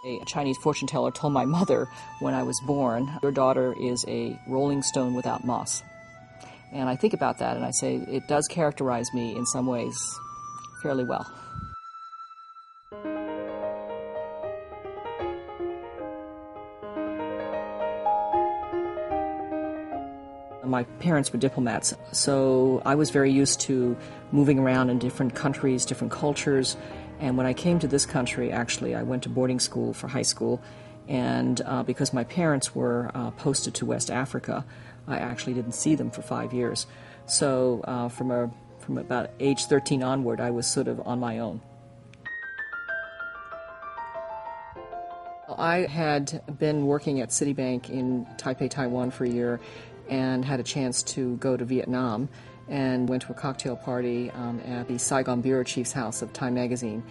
A Chinese fortune teller told my mother when I was born, "Your daughter is a rolling stone without moss." And I think about that and I say it does characterize me in some ways fairly well. My parents were diplomats, so I was very used to moving around in different countries, different cultures. And when I came to this country, actually, I went to boarding school for high school. And because my parents were posted to West Africa, I actually didn't see them for 5 years. So from about age 13 onward, I was sort of on my own. I had been working at Citibank in Taipei, Taiwan for a year, and had a chance to go to Vietnam and went to a cocktail party at the Saigon bureau chief's house of Time magazine.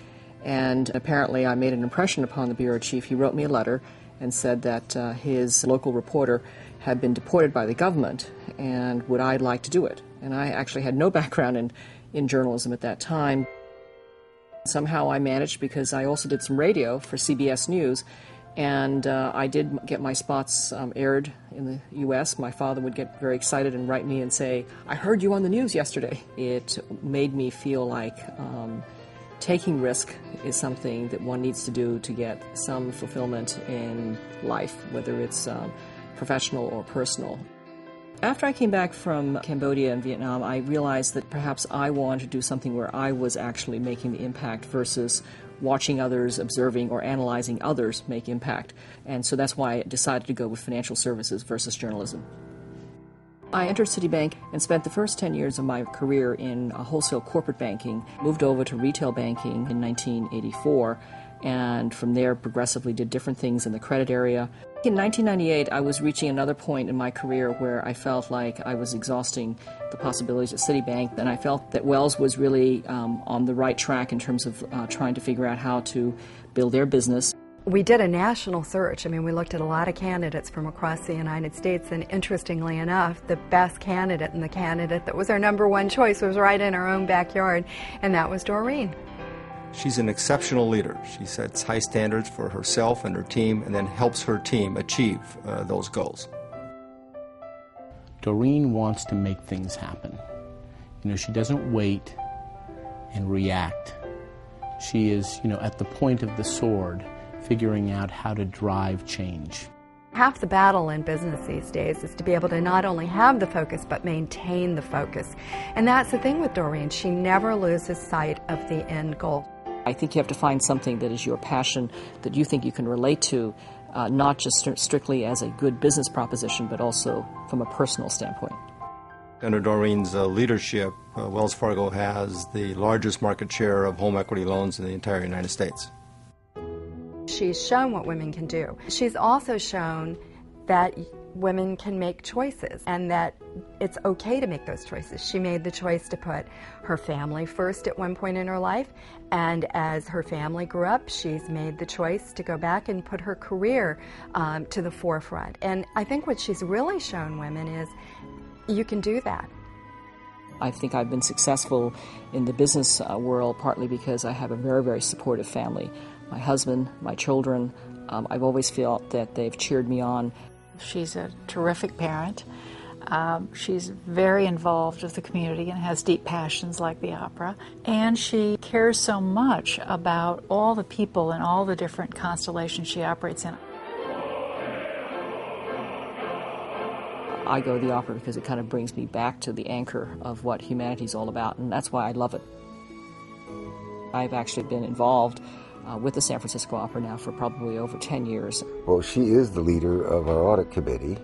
And apparently I made an impression upon the bureau chief. He wrote me a letter and said that his local reporter had been deported by the government and would I like to do it. And I actually had no background in journalism at that time. Somehow I managed, because I also did some radio for CBS News, and I did get my spots aired in the U.S. My father would get very excited and write me and say, "I heard you on the news yesterday." It made me feel like taking risk is something that one needs to do to get some fulfillment in life, whether it's professional or personal. After I came back from Cambodia and Vietnam, I realized that perhaps I wanted to do something where I was actually making the impact versus watching others, observing, or analyzing others make impact. And so that's why I decided to go with financial services versus journalism. I entered Citibank and spent the first 10 years of my career in wholesale corporate banking, moved over to retail banking in 1984, and from there progressively did different things in the credit area. In 1998, I was reaching another point in my career where I felt like I was exhausting the possibilities at Citibank, and I felt that Wells was really on the right track in terms of trying to figure out how to build their business. We did a national search. I mean, we looked at a lot of candidates from across the United States, and interestingly enough, the best candidate and the candidate that was our number one choice was right in our own backyard, and that was Doreen. She's an exceptional leader. She sets high standards for herself and her team, and then helps her team achieve those goals. Doreen wants to make things happen. You know, she doesn't wait and react. She is, at the point of the sword, figuring out how to drive change. Half the battle in business these days is to be able to not only have the focus, but maintain the focus. And that's the thing with Doreen. She never loses sight of the end goal. I think you have to find something that is your passion, that you think you can relate to, not just strictly as a good business proposition, but also from a personal standpoint. Under Doreen's leadership, Wells Fargo has the largest market share of home equity loans in the entire United States. She's shown what women can do. She's also shown that women can make choices and that it's okay to make those choices. She made the choice to put her family first at one point in her life, and as her family grew up, she's made the choice to go back and put her career to the forefront. And I think what she's really shown women is you can do that. I think I've been successful in the business world partly because I have a very, very supportive family. My husband, my children, I've always felt that they've cheered me on. She's a terrific parent. She's very involved with the community and has deep passions like the opera. And she cares so much about all the people and all the different constellations she operates in. I go to the opera because it kind of brings me back to the anchor of what humanity's all about, and that's why I love it. I've actually been involved with the San Francisco Opera now for probably over 10 years. Well, she is the leader of our audit committee.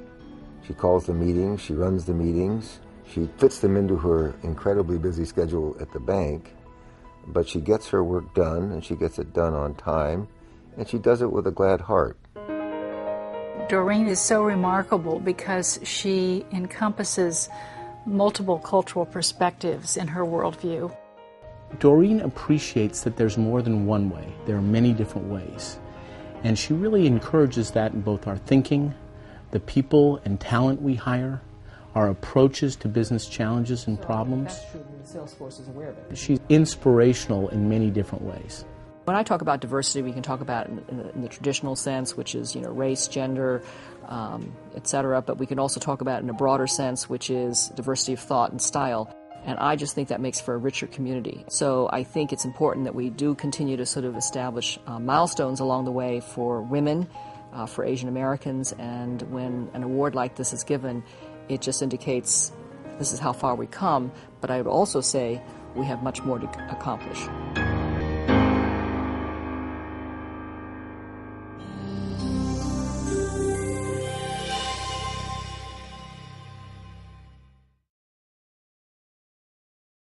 She calls the meetings, she runs the meetings, she fits them into her incredibly busy schedule at the bank, but she gets her work done, and she gets it done on time, and she does it with a glad heart. Doreen is so remarkable because she encompasses multiple cultural perspectives in her worldview. Doreen appreciates that there's more than one way. There are many different ways. And she really encourages that in both our thinking, the people and talent we hire, our approaches to business challenges and problems. That's true. The sales force is aware of it. She's inspirational in many different ways. When I talk about diversity, we can talk about it in the traditional sense, which is, race, gender, etc. But we can also talk about it in a broader sense, which is diversity of thought and style. And I just think that makes for a richer community. So I think it's important that we do continue to sort of establish milestones along the way for women, for Asian Americans, and when an award like this is given, it just indicates this is how far we come. But I would also say we have much more to accomplish.